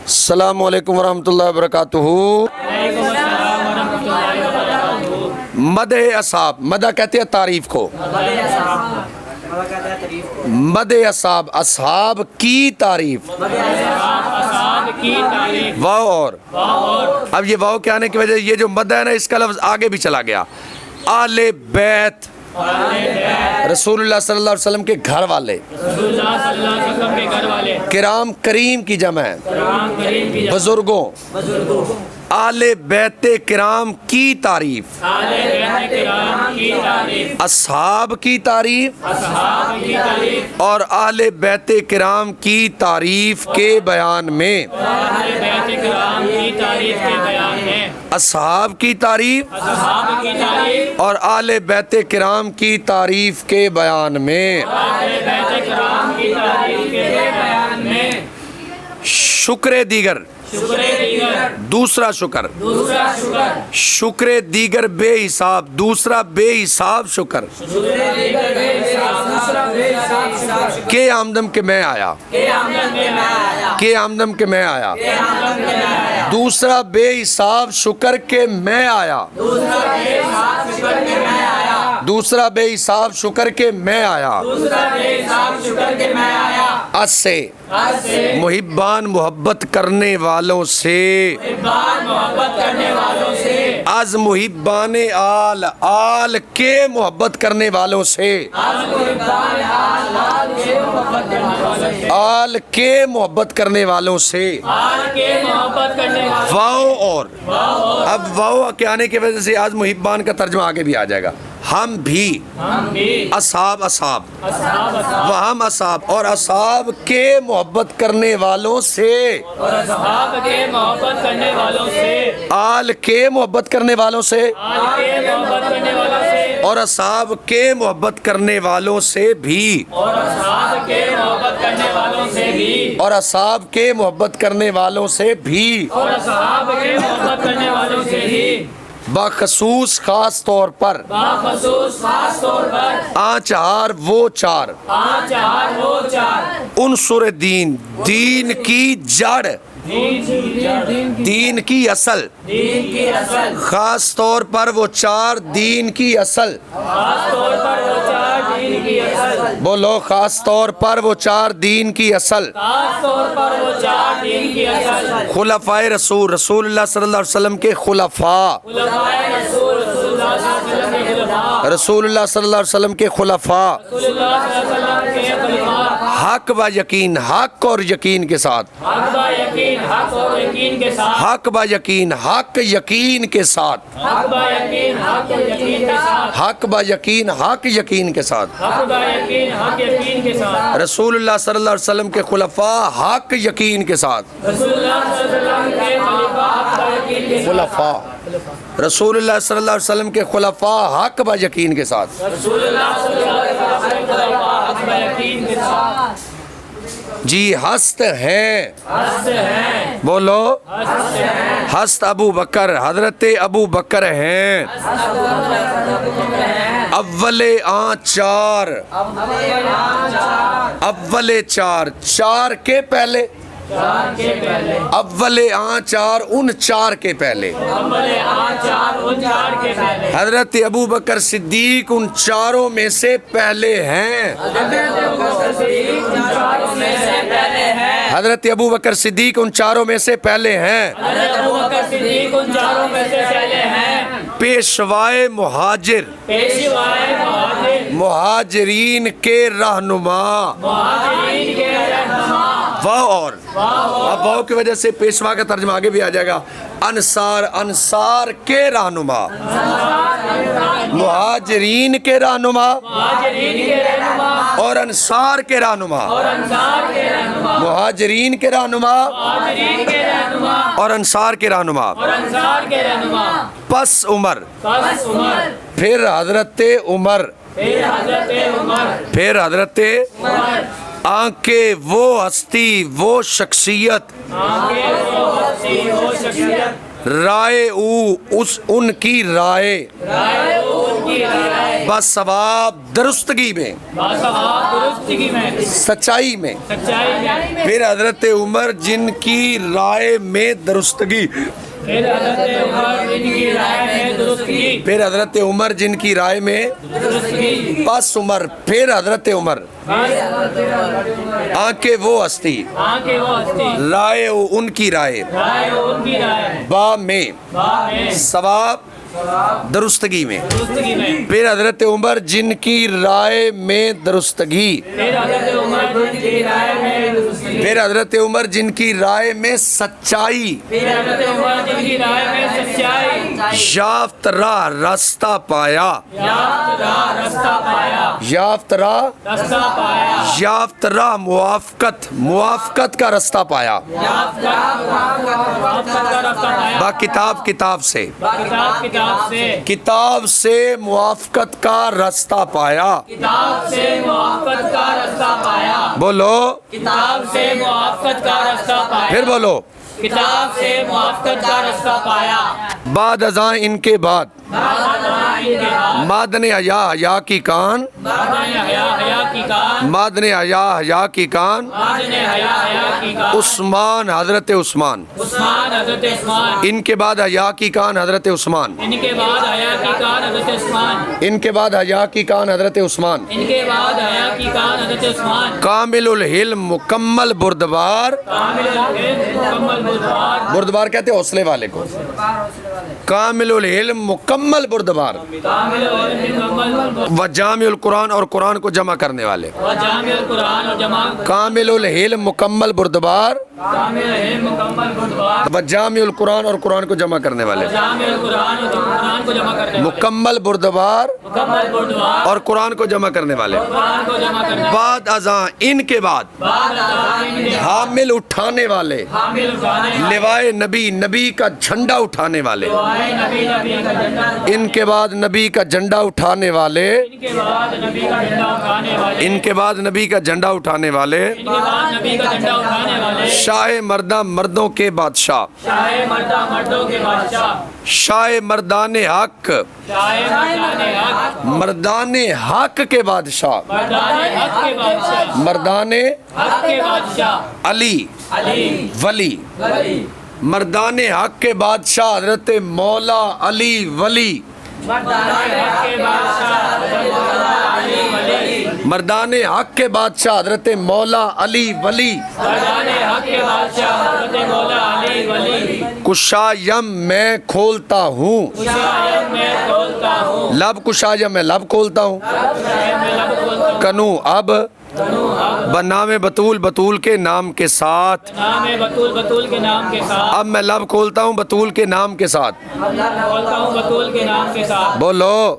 السلام علیکم ورحمۃ اللہ وبرکاتہ۔ مدح اصحاب، مدح کہتے ہیں تعریف کو، مدح اصحاب، اصحاب کی تعریف، واو اور اب یہ واو کے آنے کی وجہ یہ جو مدح ہے نا اس کا لفظ آگے بھی چلا گیا۔ آل بیت، رسول اللہ صلی اللہ علیہ وسلم کے گھر والے، کرام کریم کی جمع ہے، بزرگوں، آل بیت کرام کی تعریف، اصحاب کی تعریف اور آل بیت کرام کی تعریف کے بیان میں، اصحاب کی تعریف اور آل بیت کرام کی تعریف کے بیان میں، شکر دیگر، دوسرا شکر، شکر دیگر بے حساب، دوسرا بے حساب شکر، کہ آمدم کہ میں آیا، کہ آمدم کہ میں آیا، دوسرا بے حساب شکر کہ میں آیا، دوسرا بے حساب شکر کہ میں آیا، اس سے محبان محبت کرنے والوں سے، از محبان آل، آل کے محبت کرنے والوں سے، آل کے محبت کرنے والوں سے، واو اور اب واو کے آنے کی وجہ سے آج محبان کا ترجمہ آگے بھی آ جائے گا۔ ہم بھی، اصحاب، اصحاب وہم اصحاب اور اصحاب کے محبت کرنے والوں سے، آل کے محبت کرنے والوں سے اور اصحاب کے محبت کرنے والوں سے بھی، اور اصحاب کے محبت کرنے والوں سے بھی، بخصوص خاص طور پر، چار وہ چار، عنصر دین، دین کی جڑ، دین کی اصل، خاص طور پر وہ چار دین کی اصل، بولو خاص طور پر وہ چار دین کی اصل، خلفائے رسول، رسول اللہ صلی اللہ علیہ وسلم کے خلفاء، رسول اللہ صلی اللہ علیہ وسلم کے خلفاء، حق و یقین، حق اور یقین کے ساتھ، حق با یقین، حق یقین کے ساتھ، حق با یقین، حق یقین کے ساتھ، رسول اللہ صلی اللہ علیہ وسلم کے خلفاء حق یقین کے ساتھ، خلفاء رسول اللہ صلی اللہ علیہ وسلم کے خلفاء حق با یقین کے ساتھ، جی ہست ہیں، بولو ہست ابو بکر، حضرت ابو بکر ہیں، اول چار، اول چار، چار کے پہلے، اول چار ان چار کے پہلے، حضرت ابو بکر صدیق ان چاروں میں سے پہلے ہیں، حضرت ابو بکر صدیق ان چاروں میں سے پہلے ہیں، پیشوائے مہاجر، مہاجرین کے رہنما، واو اور اب واو کی وجہ سے پیشوا کا ترجمہ آگے بھی آ جائے گا، انصار، انصار کے رہنما، مہاجرین کے رہنما اور انصار کے رہنما، مہاجرین کے رہنما اور انصار کے رہنما، پس عمر، پھر حضرت عمر، پھر حضرت آنکھیں وہ ہستی وہ شخصیت، رائے او اس ان کی رائے، کی رائے بثواب درستگی میں باثبات درستگی میں سچائی میں سچائی میں پھر حضرت عمر جن کی رائے میں درستگی پھر حضرت عمر جن کی رائے میں درستگی پھر حضرت عمر جن کی رائے میں درستگی پس عمر پھر حضرت عمر آنکھ وہ ہستی آنکھ وہ ہستی رائے ان کی رائے رائے ان کی رائے با میں باپ میں ثواب درستگی میں درستگی میں پھر حضرت عمر جن کی رائے میں درستگی پھر حضرت عمر جن کی رائے میں درستگی پھر حضرت عمر جن کی رائے میں سچائی پھر حضرت عمر جن کی رائے میں سچائی یافت راہ راستہ پایا یافت راہ رستہ پایا یافت راہ رستہ پایا یافت راہ موافقت کا رستہ پایا یافت کا رستہ پایا با کتاب کتاب سے کتاب سے موافقت کا رستہ پایا کتاب سے موافقت کا رستہ پایا بولو کتاب سے موافقت کا رستہ پایا پھر بولو کتاب سے موافقت کا رستہ پایا بعد ازاں ان کے بعد مادن حیا حیا کی کان حیا کی کان مادن حیا حیا کی کان حیا کی کان عثمان حضرت عثمان عثمان حضرت عثمان ان کے بعد حیا کی کان حضرت عثمان ان کے بعد حیا کی کان حضرت عثمان ان کے بعد حیا کی کان حضرت عثمان ان کے بعد حیا کی کان حضرت عثمان کامل الحلم مکمل بردبار کامل العلم مکمل بردبار بردبار کہتے ہیں حوصلے والے کو کامل العلم مکمل بردبار کامل العلم مکمل و جامع القرآن اور قرآن کو جمع کرنے والے و جامع القرآن اور جمع کامل الحلم مکمل بردبار کامل العلم مکمل بردبار و جامع القرآن اور قرآن کو جمع کرنے والے جامع القرآن اور قرآن کو جمع کرنے والے مکمل بردبار مکمل بردبار اور قرآن کو جمع کرنے والے قرآن کو جمع کرنے والے بعد ازاں ان کے بعد بعد ازاں حامل اٹھانے والے حامل اٹھانے لوائے نبی نبی کا جھنڈا اٹھانے والے والے نبی کا جھنڈا ان کے بعد نبی کا جھنڈا اٹھانے والے ان کے بعد نبی کا جھنڈا اٹھانے والے ان کے بعد نبی کا جھنڈا اٹھانے والے ان کے بعد نبی کا جھنڈا اٹھانے والے شاہ مردہ مردوں کے بادشاہ شاہ مردہ مردوں کے بادشاہ شاہ مردان حق شاہ مردان حق مردان حق کے بادشاہ مردان حق کے بادشاہ مردان حق کے بادشاہ علی علی ولی ولی مردان حق کے بادشاہ حضرت مولا علی ولی مردان حق کے بادشاہ حضرت مولا علی ولی مردان حق کے بادشاہ حضرت مولا علی ولی مردان حق کے بادشاہ حضرت مولا علی ولی کشایم میں کھولتا ہوں کشایم میں کھولتا ہوں لب کشایم میں لب کھولتا ہوں کشایم میں لب کھولتا ہوں کنو اب بنام بطول بطول کے نام کے ساتھ نام بطول بطول کے نام کے ساتھ اب میں لب کھولتا ہوں بطول کے نام کے ساتھ کھولتا ہوں بطول کے نام کے ساتھ بولو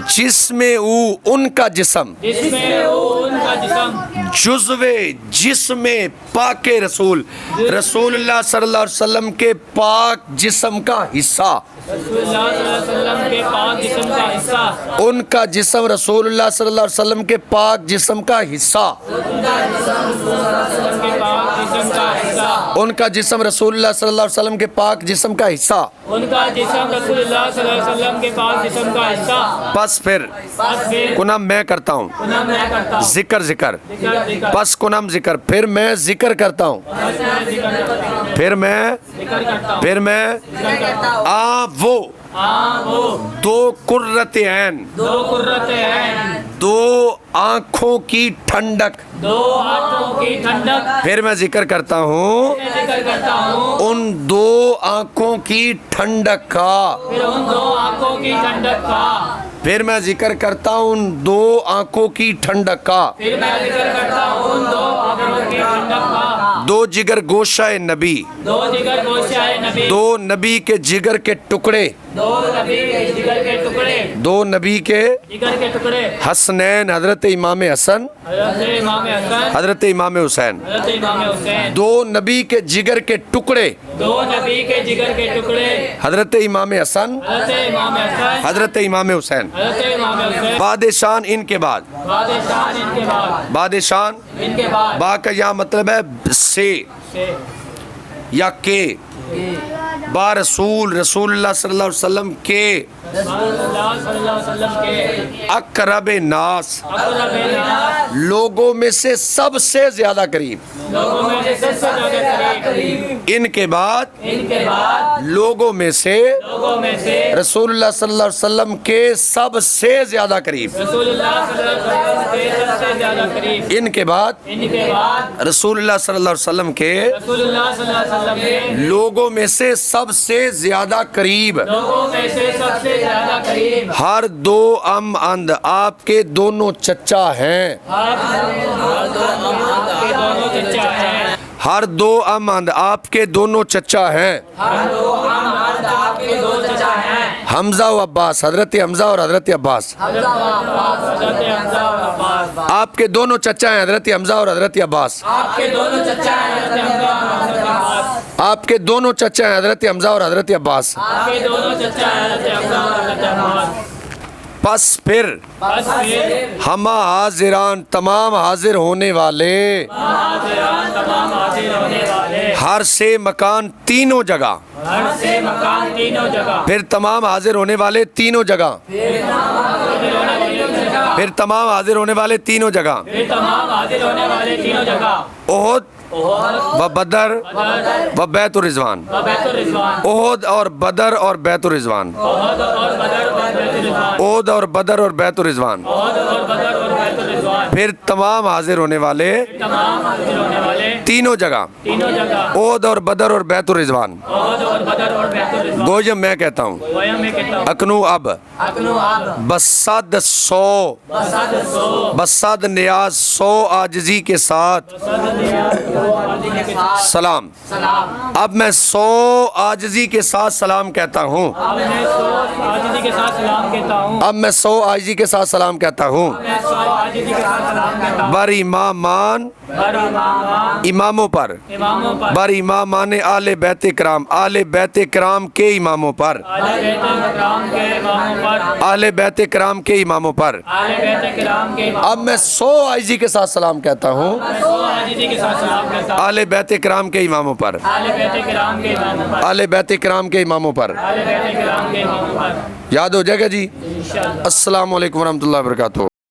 جس میں ان کا جسم جس میں ان کا جسم جزو جسم پاک رسول رسول اللہ صلی اللہ علیہ وسلم کے پاک جسم کا حصہ رسول اللہ صلی اللہ علیہ وسلم کے پاک جسم کا حصہ ان کا جسم رسول اللہ صلی اللہ علیہ وسلم کے پاک جسم کا حصہ کے پاک جسم کا حصہ ان کا جسم رسول اللہ صلی اللہ علیہ وسلم کے پاک جسم کا حصہ ان کا جسم رسول اللہ صلی اللہ علیہ وسلم کے پاک جسم کا حصہ پس پھر بس پھر کنم میں کرتا ہوں گناہ میں کرتا ہوں ذکر ذکر ذکر ذکر پس کنم ذکر پھر میں ذکر کرتا ہوں بس میں ذکر کرتا ہوں پھر میں ذکر کرتا ہوں پھر میں ذکر کرتا ہوں وہ وہ دو قرۃ عین دو قرۃ عین دو آنکھوں کی ٹھنڈک دو ہاتھوں کی ٹھنڈک پھر میں ذکر کرتا ہوں میں ذکر کرتا ہوں ان دو آنکھوں کی ٹھنڈک کا پھر ان دو آنکھوں کی ٹھنڈک کا پھر میں ذکر کرتا ہوں ان دو آنکھوں کی ٹھنڈک کا پھر میں ذکر کرتا ہوں ان دو آنکھوں کی ٹھنڈک کا دو جگر گوشہ نبی دو جگر گوشہ نبی دو نبی کے جگر کے ٹکڑے دو نبی کے جگر کے ٹکڑے دو نبی کے جگر کے ٹکڑے حسنین حضرت امام حسن حضرت امام حسن حضرت امام حسین حضرت امام حسین دو نبی کے جگر کے ٹکڑے دو نبی کے جگر کے ٹکڑے حضرت امام حسن حضرت امام حسن حضرت امام حسین حضرت امام حسین بادشان ان کے بعد بادشاہ ان کے بعد بادشان ان کے بعد با کا یہاں مطلب ہے سے سے یا کے با رسول رسول اللہ صلی اللہ علیہ وسلم کے رسول اللہ صلی اللہ علیہ وسلم کے اقرب ناس اقرب ناس لوگوں میں سے سب سے زیادہ قریب، لوگوں میں سے سب سے زیادہ قریب، ان کے بعد ان کے بعد لوگوں میں سے لوگوں میں سے رسول اللہ صلی اللہ علیہ وسلم کے سب سے زیادہ قریب، رسول اللہ صلی اللہ علیہ وسلم کے سب سے زیادہ قریب، ان کے بعد ان کے بعد رسول اللہ صلی اللہ علیہ وسلم کے رسول اللہ صلی اللہ علیہ وسلم کے لوگوں میں سے سب سے زیادہ قریب، لوگوں میں سے سب سے زیادہ قریب، ہر دو ام اند آپ کے دونوں چچا ہیں، کے دونوں چچا ہیں، ہر دو ام اند آپ کے دونوں چچا ہیں، آپ کے دو چچا ہیں، حمزہ و عباس، حضرت حمزہ اور حضرت عباس، حضرت حمزہ اور عباس، آپ کے دونوں چچا ہیں حضرت حمزہ اور حضرت عباس، آپ کے دونوں چچا ہیں حضرت حمزہ اور حضرت عباس، آپ کے دونوں چچا ہیں حضرت حمزہ اور حضرت عباس، آپ کے دونوں چچا ہیں حضرت حمزہ اور حضرت عباس، پس پھر بس پھر ہمہ حاضران تمام حاضر ہونے والے حاضران تمام حاضر ہونے والے، ہر سے مکان تینوں جگہ، ہر سے مکان تینوں جگہ، پھر تمام حاضر ہونے والے تینوں جگہ، پھر تمام حاضر ہونے والے تینوں جگہ، پھر تمام حاضر ہونے والے تینوں جگہ، احد و بدر و بیت الرضوان، بیت الرضوان، احد اور بدر اور بیت الرضوان، احد اور بدر اور بیت الرضوان، احد اور بدر اور بیت الرضوان، احد اور بدر اور بیت الرضوان، پھر تمام حاضر ہونے والے تمام حاضر ہونے والے تینوں جگہ، تینوں جگہ، احد اور بدر اور بیت الرضوان، احد اور بدر اور بیت الرضوان، گویا میں کہتا ہوں گویا میں کہتا ہوں، اکنو اب اکنو اب بصد سو بسد سو بصد نیاز سو عاجزی کے ساتھ سلام، سلام، اب میں 100 عاجزی کے ساتھ سلام کہتا ہوں، اب میں 100 عاجزی کے ساتھ سلام کہتا ہوں، اب میں 100 عاجزی کے ساتھ سلام کہتا ہوں، میں 100 عاجزی کے ساتھ سلام کہتا ہوں، بر امامان بر امامان اماموں پر، اماموں پر، بر امامان آل بیت کرام، آل بیت کرام کے اماموں پر، اہل بیت کرام کے اماموں پر، آل بیت کرام کے اماموں پر، اہل بیت کرام کے اماموں اب میں 100 عاجزی کے ساتھ سلام کہتا ہوں، پر، 100 عاجزی کے ساتھ سلام کہتا ہوں، آل بیت کرام کے اماموں پر، اہل بیت کرام کے اماموں پر، آل بیت کرام کے اماموں پر، اہل بیت کرام کے اماموں پر، یاد ہو جائے گا جی؟ انشاءاللہ۔ السلام علیکم ورحمۃ اللہ وبرکاتہ۔